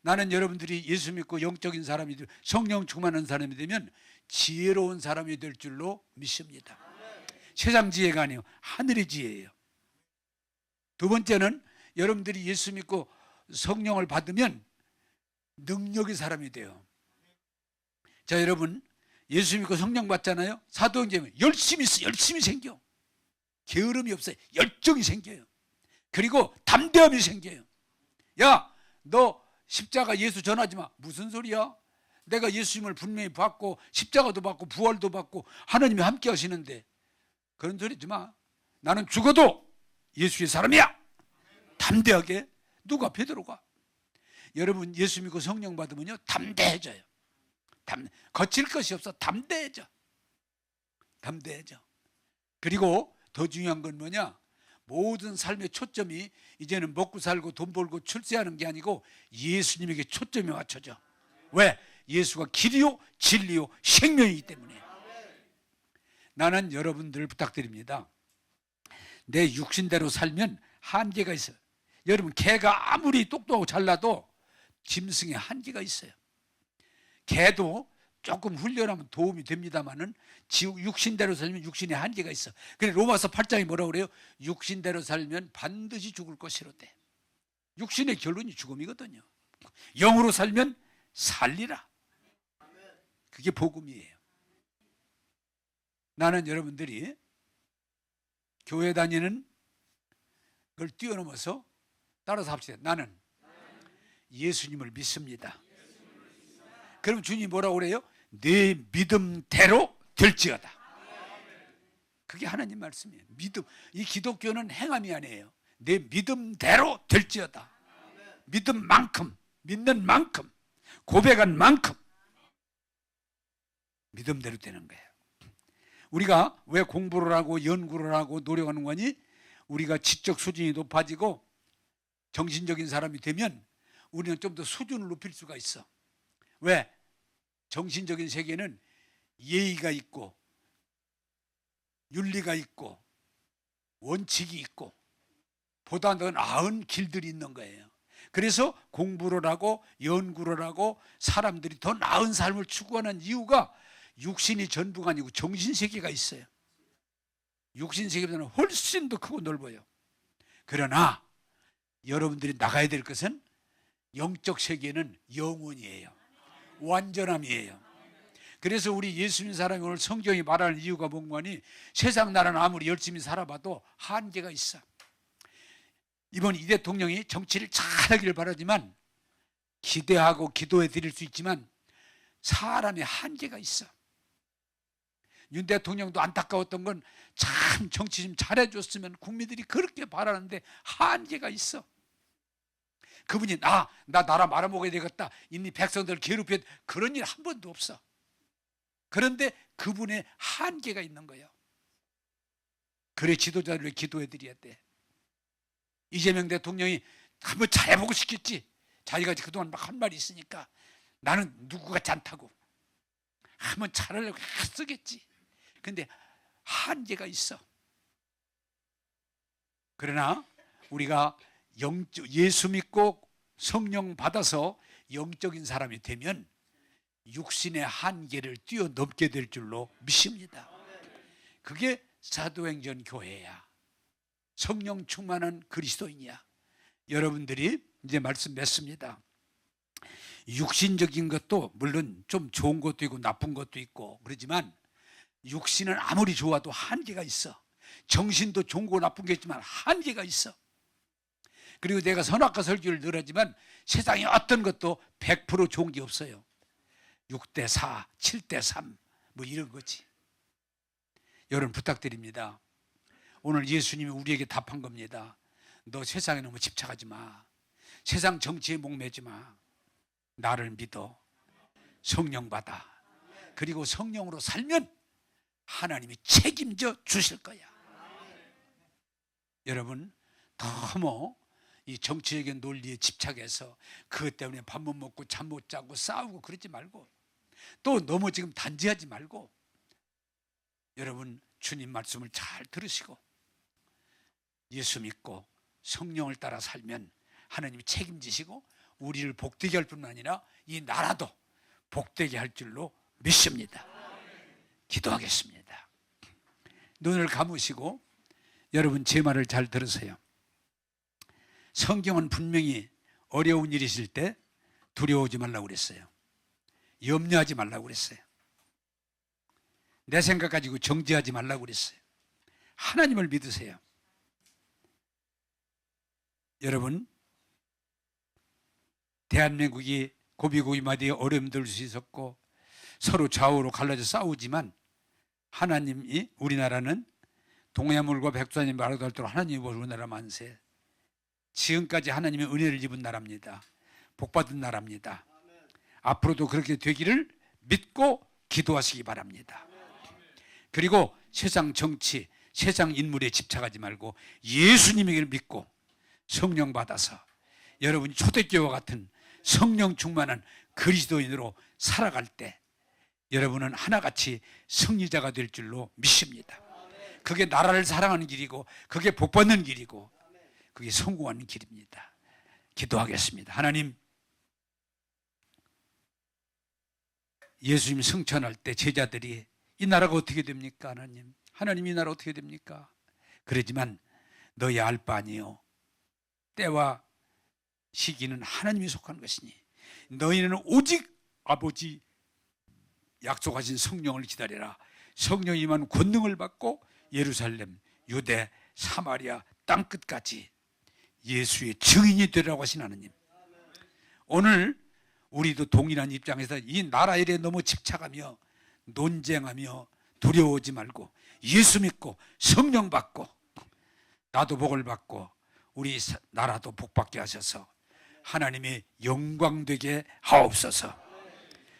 나는 여러분들이 예수 믿고 영적인 사람이 되고 성령 충만한 사람이 되면 지혜로운 사람이 될 줄로 믿습니다. 세상 지혜가 아니에요. 하늘의 지혜예요. 두 번째는 여러분들이 예수 믿고 성령을 받으면 능력의 사람이 돼요. 자, 여러분 예수 믿고 성령 받잖아요. 사도행전에 열심히 생겨. 게으름이 없어요. 열정이 생겨요. 그리고 담대함이 생겨요. 야, 너 십자가 예수 전하지 마. 무슨 소리야? 내가 예수님을 분명히 받고 십자가도 받고 부활도 받고 하나님이 함께 하시는데 그런 소리 하지 마. 나는 죽어도 예수의 사람이야. 담대하게. 누가? 베드로가. 여러분 예수 믿고 성령 받으면요 담대해져요. 거칠 것이 없어. 담대해져. 그리고 더 중요한 건 뭐냐? 모든 삶의 초점이 이제는 먹고 살고 돈 벌고 출세하는 게 아니고 예수님에게 초점이 맞춰져. 왜? 예수가 길이요 진리요 생명이기 때문에. 나는 여러분들 부탁드립니다. 내 육신대로 살면 한계가 있어요. 여러분 개가 아무리 똑똑하고 잘나도 짐승의 한계가 있어요. 개도 조금 훈련하면 도움이 됩니다만은 육신대로 살면 육신의 한계가 있어. 그래 로마서 8장이 뭐라고 그래요? 육신대로 살면 반드시 죽을 것이로되. 육신의 결론이 죽음이거든요. 영으로 살면 살리라. 그게 복음이에요. 나는 여러분들이 교회 다니는 걸 뛰어넘어서 따라서 합시다. 나는 예수님을 믿습니다. 그럼 주님이 뭐라고 그래요? 내 믿음대로 될지어다. 그게 하나님 말씀이에요. 믿음. 이 기독교는 행함이 아니에요. 내 믿음대로 될지어다. 믿은 만큼, 믿는 만큼, 고백한 만큼 믿음대로 되는 거예요. 우리가 왜 공부를 하고 연구를 하고 노력하는 거니? 우리가 지적 수준이 높아지고 정신적인 사람이 되면 우리는 좀 더 수준을 높일 수가 있어. 왜? 정신적인 세계는 예의가 있고 윤리가 있고 원칙이 있고 보다 더 나은 길들이 있는 거예요. 그래서 공부를 하고 연구를 하고 사람들이 더 나은 삶을 추구하는 이유가 육신이 전부가 아니고 정신세계가 있어요. 육신세계보다는 훨씬 더 크고 넓어요. 그러나 여러분들이 나가야 될 것은 영적 세계는 영원이에요. 완전함이에요. 그래서 우리 예수 믿는 사람이 오늘 성경이 말하는 이유가 뭔가니 세상 나라는 아무리 열심히 살아봐도 한계가 있어. 이번 이 대통령이 정치를 잘하기를 바라지만 기대하고 기도해 드릴 수 있지만 사람의 한계가 있어. 윤 대통령도 안타까웠던 건 참 정치 좀 잘해줬으면 국민들이 그렇게 바라는데 한계가 있어. 그분이 나 나라 말아먹어야 되겠다, 이미 백성들 괴롭혀, 그런 일 한 번도 없어. 그런데 그분의 한계가 있는 거예요. 그래 지도자들을 기도해 드려야 돼. 이재명 대통령이 한번 잘해보고 싶겠지. 자기가 그동안 막 한 말이 있으니까 나는 누구 같지 않다고 한번 잘하려고 쓰겠지. 근데 한계가 있어. 그러나 우리가 예수 믿고 성령 받아서 영적인 사람이 되면 육신의 한계를 뛰어넘게 될 줄로 믿습니다. 그게 사도행전 교회야. 성령 충만한 그리스도인이야. 여러분들이 이제 말씀 맺습니다. 육신적인 것도 물론 좀 좋은 것도 있고 나쁜 것도 있고 그러지만 육신은 아무리 좋아도 한계가 있어. 정신도 좋은 거 나쁜 게 있지만 한계가 있어. 그리고 내가 선악과 설교를 늘 하지만 세상에 어떤 것도 100% 좋은 게 없어요. 6대 4, 7대 3 뭐 이런 거지. 여러분 부탁드립니다. 오늘 예수님이 우리에게 답한 겁니다. 너 세상에 너무 집착하지 마. 세상 정치에 목매지 마. 나를 믿어. 성령 받아. 그리고 성령으로 살면 하나님이 책임져 주실 거야. 여러분 너무 이 정치적인 논리에 집착해서 그것 때문에 밥 못 먹고 잠 못 자고 싸우고 그러지 말고, 또 너무 지금 단지하지 말고 여러분 주님 말씀을 잘 들으시고 예수 믿고 성령을 따라 살면 하나님이 책임지시고 우리를 복되게 할 뿐만 아니라 이 나라도 복되게 할 줄로 믿습니다. 기도하겠습니다. 눈을 감으시고 여러분 제 말을 잘 들으세요. 성경은 분명히 어려운 일이 있을 때 두려워하지 말라고 그랬어요. 염려하지 말라고 그랬어요. 내 생각 가지고 정죄하지 말라고 그랬어요. 하나님을 믿으세요. 여러분 대한민국이 고비고비마다 어려움들 수 있었고 서로 좌우로 갈라져 싸우지만 하나님이 우리나라는 동해물과 백두산이 마르고 닳도록 하나님이 우리나라 만세. 지금까지 하나님의 은혜를 입은 나라입니다. 복받은 나라입니다. 앞으로도 그렇게 되기를 믿고 기도하시기 바랍니다. 그리고 세상 정치, 세상 인물에 집착하지 말고 예수님에게 믿고 성령 받아서 여러분이 초대교회와 같은 성령 충만한 그리스도인으로 살아갈 때 여러분은 하나같이 승리자가 될 줄로 믿습니다. 그게 나라를 사랑하는 길이고 그게 복받는 길이고 그게 성공하는 길입니다. 기도하겠습니다. 하나님, 예수님 승천할 때 제자들이 이 나라가 어떻게 됩니까? 하나님 이 나라 어떻게 됩니까? 그러지만 너희 알 바 아니요 때와 시기는 하나님이 속한 것이니 너희는 오직 아버지 약속하신 성령을 기다려라. 성령이 임한 권능을 받고 예루살렘, 유대, 사마리아 땅끝까지 예수의 증인이 되라고 하신 하나님, 오늘 우리도 동일한 입장에서 이 나라 일에 너무 집착하며 논쟁하며 두려워하지 말고 예수 믿고 성령 받고 나도 복을 받고 우리 나라도 복받게 하셔서 하나님이 영광되게 하옵소서.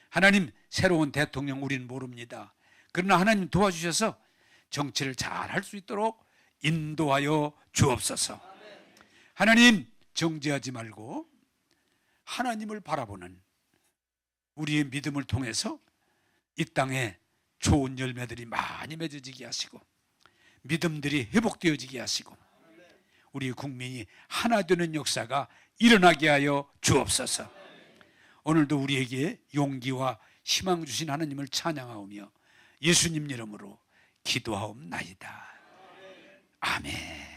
하나님, 새로운 대통령 우리는 모릅니다. 그러나 하나님 도와주셔서 정치를 잘 할 수 있도록 인도하여 주옵소서. 하나님, 정죄하지 말고 하나님을 바라보는 우리의 믿음을 통해서 이 땅에 좋은 열매들이 많이 맺어지게 하시고 믿음들이 회복되어지게 하시고 우리 국민이 하나 되는 역사가 일어나게 하여 주옵소서. 오늘도 우리에게 용기와 희망 주신 하나님을 찬양하오며 예수님 이름으로 기도하옵나이다. 아멘.